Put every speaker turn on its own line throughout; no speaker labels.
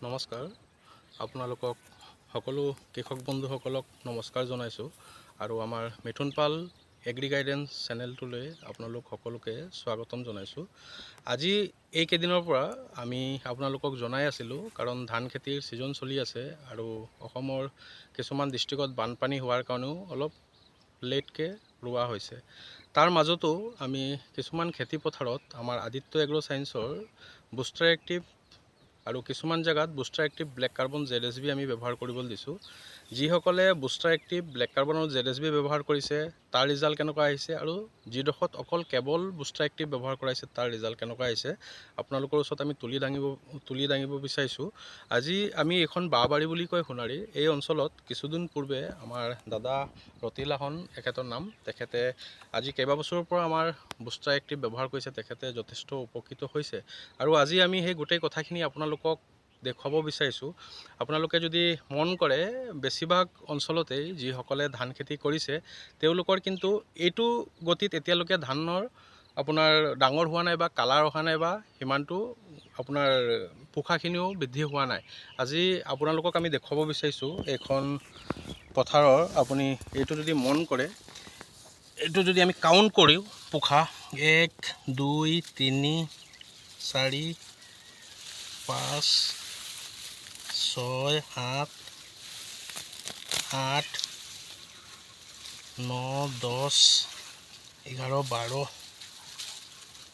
নমস্কাৰ আপোনালোকক সকলো কৃষক বন্ধুসকলক নমস্কাৰ জনাইছোঁ আৰু আমাৰ মিথুন পাল এগ্ৰি গাইডেন্স চেনেলটোলৈ আপোনালোক সকলোকে স্বাগতম জনাইছোঁ। আজি এইকেইদিনৰ পৰা আমি আপোনালোকক জনাই আছিলোঁ কাৰণ ধান খেতিৰ ছিজন চলি আছে আৰু অসমৰ কিছুমান ডিষ্ট্ৰিক্টত বানপানী হোৱাৰ কাৰণেও অলপ লেটকৈ ৰোৱা হৈছে। তাৰ মাজতো আমি কিছুমান খেতি পথাৰত আমাৰ আদিত্য এগ্ৰ' চায়েন্সৰ বুষ্টাৰ এক্টিভ আৰু কিছুমান জায়গাত booster active black carbon ZSB আমি ব্যৱহাৰ কৰিবলৈ দিছোঁ। যিসকলে বুষ্টাৰ এক্টিভ ব্লেক কাৰ্বন আৰু ZSB ব্যৱহাৰ কৰিছে তাৰ ৰিজাল্ট কেনেকুৱা আহিছে আৰু যিডোখৰত অকল কেৱল বুষ্টাৰ এক্টিভ ব্যৱহাৰ কৰাইছে তাৰ ৰিজাল্ট কেনেকুৱা আহিছে আপোনালোকৰ ওচৰত আমি তুলি দাঙিব বিচাৰিছোঁ। আজি আমি এইখন বাঁহবাৰী বুলি কয় সোণাৰীৰ এই অঞ্চলত কিছুদিন পূৰ্বে আমাৰ দাদা ৰতিল লাহন এখেতৰ নাম, তেখেতে আজি কেইবাবছৰৰ পৰা আমাৰ বুষ্টাৰ এক্টিভ ব্যৱহাৰ কৰিছে, তেখেতে যথেষ্ট উপকৃত হৈছে আৰু আজি আমি সেই গোটেই কথাখিনি আপোনালোকক দেখুৱাব বিচাৰিছোঁ। আপোনালোকে যদি মন কৰে বেছিভাগ অঞ্চলতেই যিসকলে ধান খেতি কৰিছে তেওঁলোকৰ কিন্তু এইটো গতিত এতিয়ালৈকে ধানৰ আপোনাৰ ডাঙৰ হোৱা নাই বা কালাৰ অহা নাই বা সিমানটো আপোনাৰ পোখাখিনিও বৃদ্ধি হোৱা নাই। আজি আপোনালোকক আমি দেখুৱাব বিচাৰিছোঁ এইখন পথাৰৰ আপুনি এইটো যদি মন কৰে, এইটো যদি আমি কাউণ্ট কৰোঁ পোখা 1 2 3 4 5 6 7 8 9 10 11 12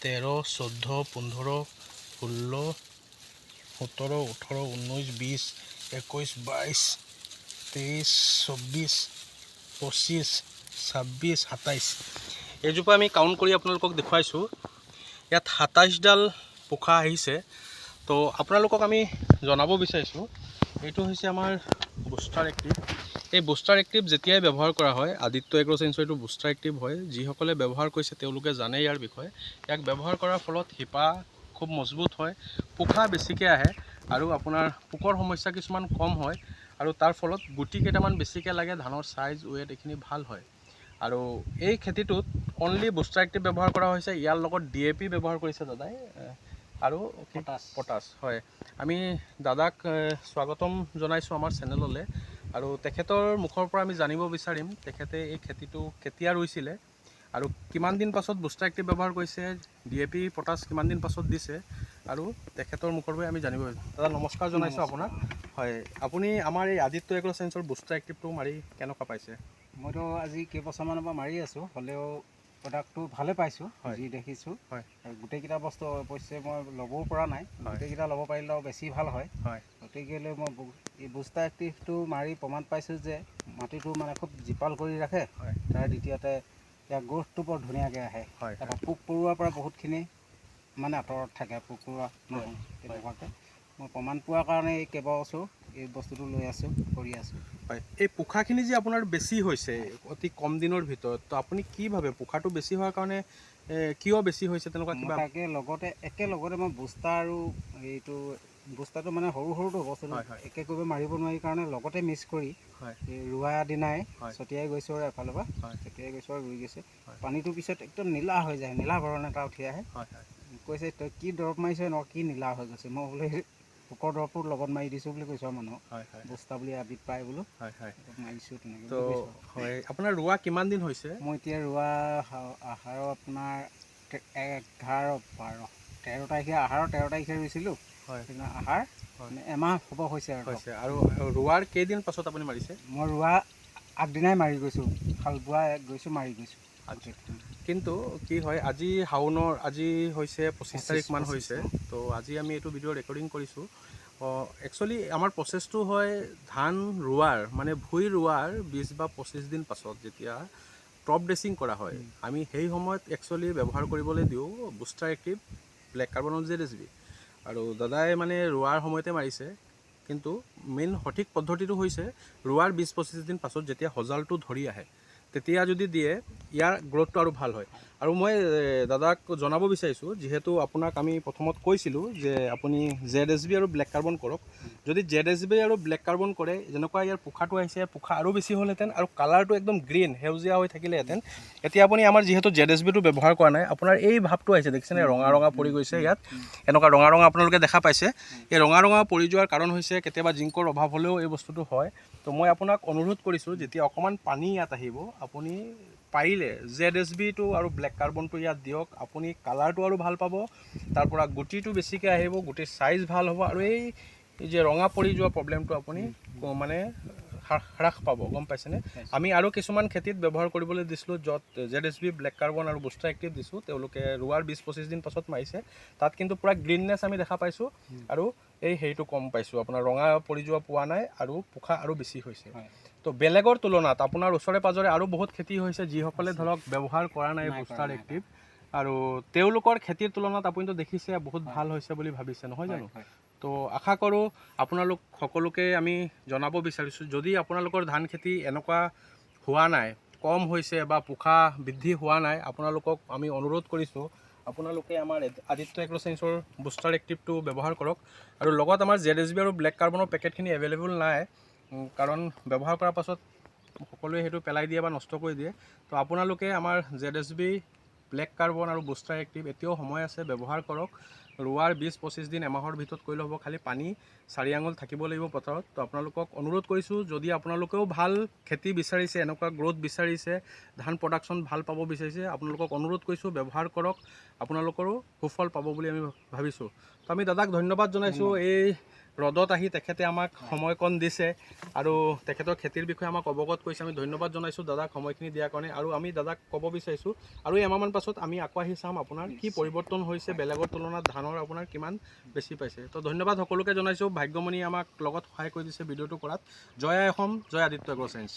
13 14 15 16 17 18 19 20 21 22 23 24 25 26 27 এইজোপা আমি কাউণ্ট কৰি আপোনালোকক দেখুৱাইছোঁ। ইয়াত 27ডাল পোখা আহিছে। তো আপোনালোকক আমি জনাব বিচাৰিছোঁ এইটো হৈছে আমাৰ বুষ্টাৰ এক্টিভ। এই বুষ্টাৰ এক্টিভ যেতিয়াই ব্যৱহাৰ কৰা হয়, আদিত্য এগ্ৰ' চায়েন্সৰ এইটো বুষ্টাৰ এক্টিভ হয়। যিসকলে ব্যৱহাৰ কৰিছে তেওঁলোকে জানে ইয়াৰ বিষয়ে। ইয়াক ব্যৱহাৰ কৰাৰ ফলত শিপা খুব মজবুত হয়, পোখা বেছিকৈ আহে আৰু আপোনাৰ পোকৰ সমস্যা কিছুমান কম হয় আৰু তাৰ ফলত গুটি কেইটামান বেছিকৈ লাগে, ধানৰ চাইজ ৱেট এইখিনি ভাল হয়। আৰু এই খেতিটোত অনলি বুষ্টাৰ এক্টিভ ব্যৱহাৰ কৰা হৈছে, ইয়াৰ লগত DAP ব্যৱহাৰ কৰিছে দাদাই আৰু পটাছ। হয়, আমি দাদাক স্বাগতম জনাইছোঁ আমাৰ চেনেললৈ আৰু তেখেতৰ মুখৰ পৰা আমি জানিব বিচাৰিম তেখেতে এই খেতিটো কেতিয়া ৰুইছিলে আৰু কিমান দিন পাছত বুষ্টাৰ এক্টিভ ব্যৱহাৰ কৰিছে, DAP পটাছ কিমান দিন পাছত দিছে আৰু তেখেতৰ মুখৰ পৰা আমি জানিব বিচাৰিম। দাদা নমস্কাৰ জনাইছোঁ আপোনাক। হয়, আপুনি আমাৰ এই আদিত্য এগ্ৰ' চায়েন্সৰ বুষ্টাৰ এক্টিভটো মাৰি কেনেকুৱা পাইছে?
মইতো আজি কেইবছৰমানৰ পৰা মাৰি আছোঁ, হ'লেও প্ৰডাক্টটো ভালে পাইছোঁ যি দেখিছোঁ।
হয়,
আৰু গোটেইকেইটা বস্তু অৱশ্যে মই ল'বও পৰা নাই, গোটেইকেইটা ল'ব পাৰিলেও বেছি ভাল হয়। গতিকেলৈ মই এই বুষ্টাৰ এক্টিভটো মাৰি প্ৰমাণ পাইছোঁ যে মাটিটো মানে খুব জীপাল কৰি ৰাখে। তাৰ দ্বিতীয়তে ইয়াৰ গ্ৰোথটো বৰ ধুনীয়াকৈ আহে। তাৰপৰা পোক পৰুৱাৰ পৰা বহুতখিনি মানে আঁতৰত থাকে, পোক পৰুৱা নহয় তেনেকুৱাকৈ। মই প্ৰমাণ পোৱাৰ কাৰণে এই কেইবাবছৰো এই বস্তুটো লৈ আছোঁ, কৰি আছোঁ।
হয়, এই পোখাখিনি যে আপোনাৰ বেছি হৈছে অতি কম দিনৰ ভিতৰত, তো আপুনি কি ভাবে পোখাটো বেছি হোৱাৰ কাৰণে কিয় বেছি হৈছে তেনেকুৱা কিবা?
তাকে একেলগতে মই বুষ্টাৰ আৰু এইটো বুষ্টাৰটো মানে সৰুটো বস্তুটো একে কৰিব মাৰিব নোৱাৰি কাৰণে লগতে মিক্স কৰি ৰোৱা দিনাই ছটিয়াই গৈছোঁ আৰু এফালৰ পৰা ছটিয়াই গৈছোঁ আৰু ৰুই গৈছে। পানীটোৰ পিছত একদম নীলা হৈ যায়, নীলা বৰণ এটা উঠি আহে। কৈছে তই কি দৰৱ মাৰিছ ন, কি নীলা হৈ গৈছে? মই বোলে পোকৰ দৰৱটো লগত মাৰি দিছোঁ বুলি কৈছোঁ আৰু মানুহক। বুষ্টাৰ বুলি আবিত পাই বোলো মাৰিছোঁ তেনেকৈ বুলি কৈছোঁ।
হয়, আপোনাৰ ৰোৱা কিমান দিন হৈছে?
মই এতিয়া ৰোৱা আহাৰৰ আপোনাৰ 11 12 13 তাৰিখে আহাৰৰ 13 তাৰিখে ৰুইছিলোঁ। আহাৰ মানে এমাহ হ'ব হৈছে
আৰু ৰোৱাৰ কেইদিন পাছত আপুনি মাৰিছে?
মই ৰোৱা আগদিনাই মাৰি গৈছোঁ, হাল বোৱা গৈছোঁ মাৰি গৈছোঁ।
কিন্তু কি হয়, আজি আজি হৈছে 25 তাৰিখমান হৈছে। তো আজি আমি এইটো ভিডিঅ' ৰেকৰ্ডিং কৰিছোঁ। একচুৱেলি আমাৰ প্ৰচেছটো হয় ধান ৰোৱাৰ মানে ভুই ৰোৱাৰ 20 বা 25 দিন পাছত যেতিয়া টপ ড্ৰেছিং কৰা হয়, আমি সেই সময়ত একচুৱেলি ব্যৱহাৰ কৰিবলৈ দিওঁ booster active black carbon ZSB। আৰু দাদাই মানে ৰোৱাৰ সময়তে মাৰিছে, কিন্তু মেইন সঠিক পদ্ধতিটো হৈছে ৰোৱাৰ 20-25 দিন পাছত যেতিয়া সজালটো ধৰি আহে তেতিয়া যদি দিয়ে ইয়াৰ গ্ৰ'থটো আৰু ভাল হয়। আৰু মই দাদাক জনাব বিচাৰিছোঁ, যিহেতু আপোনাক আমি প্ৰথমত কৈছিলোঁ যে আপুনি ZSB আৰু ব্লেক কাৰ্বন কৰক। যদি ZSB আৰু ব্লেক কাৰ্বন কৰে, যেনেকুৱা ইয়াৰ পোখাটো আহিছে, পোখা আৰু বেছি হ'লহেঁতেন আৰু কালাৰটো একদম গ্ৰীণ সেউজীয়া হৈ থাকিলেহেঁতেন। এতিয়া আপুনি আমাৰ যিহেতু ZSBটো ব্যৱহাৰ কৰা নাই, আপোনাৰ এই ভাৱটো আহিছে, দেখিছেনে ৰঙা ৰঙা পৰি গৈছে ইয়াত, এনেকুৱা ৰঙা ৰঙা আপোনালোকে দেখা পাইছে। এই ৰঙা ৰঙা পৰি যোৱাৰ কাৰণ হৈছে কেতিয়াবা জিংকৰ অভাৱ হ'লেও এই বস্তুটো হয়। তো মই আপোনাক অনুৰোধ কৰিছোঁ, যেতিয়া অকণমান পানী ইয়াত আহিব, আপুনি পাৰিলে ZSBটো আৰু ব্লেক কাৰ্বনটো ইয়াত দিয়ক। আপুনি কালাৰটো আৰু ভাল পাব, তাৰ পৰা গুটিটো বেছিকৈ আহিব, গুটিৰ চাইজ ভাল হ'ব, আৰু এই যে ৰঙা পৰি যোৱা প্ৰব্লেমটো আপুনি মানে হ্ৰাস পাব, গম পাইছেনে? আমি আৰু কিছুমান খেতিত ব্যৱহাৰ কৰিবলৈ দিছিলোঁ, য'ত ZSB, ব্লেক কাৰ্বন আৰু বুষ্টাৰ এক্টিভ দিছোঁ, তেওঁলোকে ৰোৱাৰ 20-25 দিন পাছত মাৰিছে। তাত কিন্তু পূৰা গ্ৰীণনেছ আমি দেখা পাইছোঁ, আৰু এই হেৰিটো কম পাইছোঁ, আপোনাৰ ৰঙা পৰি যোৱা পোৱা নাই, আৰু পোখা আৰু বেছি হৈছে। তো বেলেগৰ তুলনাত আপোনাৰ ওচৰে পাঁজৰে আৰু বহুত খেতি হৈছে যিসকলে ধৰক ব্যৱহাৰ কৰা নাই বুষ্টাৰ এক্টিভ, আৰু তেওঁলোকৰ খেতিৰ তুলনাত আপুনিতো দেখিছে বহুত ভাল হৈছে বুলি ভাবিছে, নহয় জানো? তো আশা কৰোঁ আপোনালোক সকলোকে আমি জনাব বিচাৰিছোঁ, যদি আপোনালোকৰ ধান খেতি এনেকুৱা হোৱা নাই, কম হৈছে বা পোখা বৃদ্ধি হোৱা নাই, আপোনালোকক আমি অনুৰোধ কৰিছোঁ আপোনালোকে আমাৰ আদিত্য এগ্ৰ'চাইন্সৰ বুষ্টাৰ এক্টিভটো ব্যৱহাৰ কৰক। আৰু লগত আমাৰ ZSB আৰু ব্লেক কাৰ্বনৰ পেকেটখিনি এভেইলেবল নাই, কাৰণ ব্যৱহাৰ কৰাৰ পাছত সকলোৱে সেইটো পেলাই দিয়ে বা নষ্ট কৰি দিয়ে। তো আপোনালোকে আমাৰ ZSB, ব্লেক কাৰ্বন আৰু বুষ্টাৰ এক্টিভ এতিয়াও সময় আছে, ব্যৱহাৰ কৰক। ৰোৱাৰ 20-25 দিন, এমাহৰ ভিতৰত কৰিলে হ'ব, খালি পানী 4 আঙুল থাকিব লাগিব পথাৰত। তো আপোনালোকক অনুৰোধ কৰিছোঁ, যদি আপোনালোকেও ভাল খেতি বিচাৰিছে, এনেকুৱা গ্ৰ'থ বিচাৰিছে, ধান প্ৰডাকশ্যন ভাল পাব বিচাৰিছে, আপোনালোকক অনুৰোধ কৰিছোঁ ব্যৱহাৰ কৰক, আপোনালোকৰো সুফল পাব বুলি আমি ভাবিছোঁ। তো আমি দাদাক ধন্যবাদ জনাইছোঁ, এই ৰ'দত আহি তেখেতে আমাক সময়কণ দিছে আৰু তেখেতৰ খেতিৰ বিষয়ে আমাক অৱগত কৰিছে। আমি ধন্যবাদ জনাইছোঁ দাদাক সময়খিনি দিয়াৰ কাৰণে। আৰু আমি দাদাক ক'ব বিচাৰিছোঁ, আৰু এমাহমান পাছত আমি আকৌ আহি চাম আপোনাৰ কি পৰিৱৰ্তন হৈছে, বেলেগৰ তুলনাত ধানৰ আপোনাৰ কিমান বেছি পাইছে। তো ধন্যবাদ সকলোকে জনাইছোঁ, ভাগ্যমণি আমাক লগত সহায় কৰি দিছে ভিডিঅ'টো কৰাত। জয় আই অসম, জয় আদিত্য এগ্ৰ'চাইন্স।